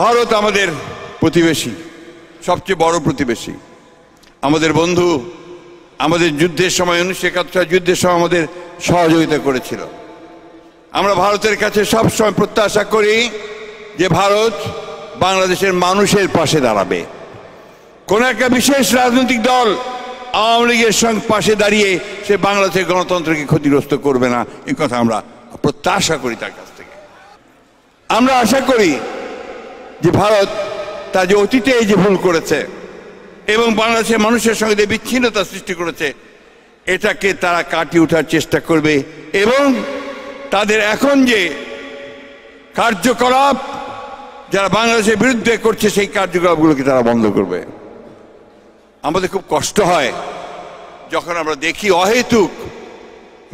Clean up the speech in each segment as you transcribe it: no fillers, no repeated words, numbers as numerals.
ভারত আমাদের প্রতিবেশী, সবচেয়ে বড় প্রতিবেশী, আমাদের বন্ধু। আমাদের যুদ্ধের সময় 1971 যুদ্ধের সময় আমাদের সহযোগিতা করেছিল। আমরা ভারতের কাছে সবসময় প্রত্যাশা করি যে ভারত বাংলাদেশের মানুষের পাশে দাঁড়াবে। কোন একটা বিশেষ রাজনৈতিক দল আওয়ামী লীগের সঙ্গে পাশে দাঁড়িয়ে সে বাংলাদেশের গণতন্ত্রকে ক্ষতিগ্রস্ত করবে না, এই কথা আমরা প্রত্যাশা করি তার কাছ থেকে। আমরা আশা করি যে ভারত তার যে অতীতে এই যে ভুল করেছে এবং বাংলাদেশের মানুষের সঙ্গে যে বিচ্ছিন্নতা সৃষ্টি করেছে, এটাকে তারা কাটিয়ে ওঠার চেষ্টা করবে এবং তাদের এখন যে কার্যকলাপ যারা বাংলাদেশের বিরুদ্ধে করছে সেই কার্যকলাপগুলোকে তারা বন্ধ করবে। আমাদের খুব কষ্ট হয় যখন আমরা দেখি অহেতুক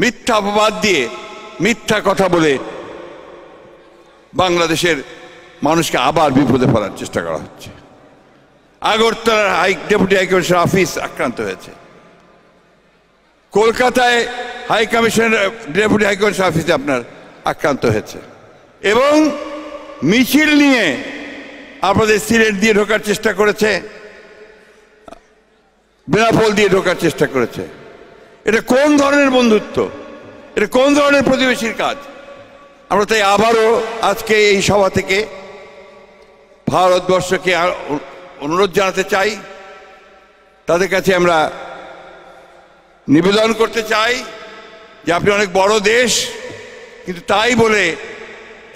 মিথ্যা অপবাদ দিয়ে মিথ্যা কথা বলে বাংলাদেশের মানুষকে আবার বিপদে ফেলার চেষ্টা করা হচ্ছে। আগরতলার ডেপুটি হাইকমিশনার অফিস আক্রান্ত হয়েছে, কলকাতায় হাই কমিশনার ডেপুটি হাইকমিশনার অফিসে আপনার আক্রান্ত হয়েছে এবং মিছিল নিয়ে আপনাদের সিলেট দিয়ে ঢোকার চেষ্টা করেছে, বেনাপোল দিয়ে ঢোকার চেষ্টা করেছে। এটা কোন ধরনের বন্ধুত্ব? এটা কোন ধরনের প্রতিবেশীর কাজ? আমরা তাই আবারও আজকে এই সভা থেকে ভারতবর্ষকে অনুরোধ জানাতে চাই, তাদের কাছে আমরা নিবেদন করতে চাই যে আপনি অনেক বড় দেশ, কিন্তু তাই বলে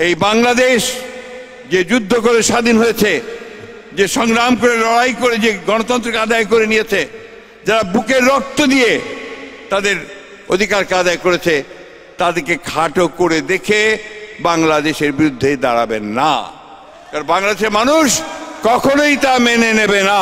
এই বাংলাদেশ যে যুদ্ধ করে স্বাধীন হয়েছে, যে সংগ্রাম করে লড়াই করে যে গণতন্ত্রকে আদায় করে নিয়েছে, যারা বুকের রক্ত দিয়ে তাদের অধিকারকে আদায় করেছে, তাদেরকে খাটো করে দেখে বাংলাদেশের বিরুদ্ধে দাঁড়াবেন না, কারণ বাংলাদেশের মানুষ কখনোই তা মেনে নেবে না।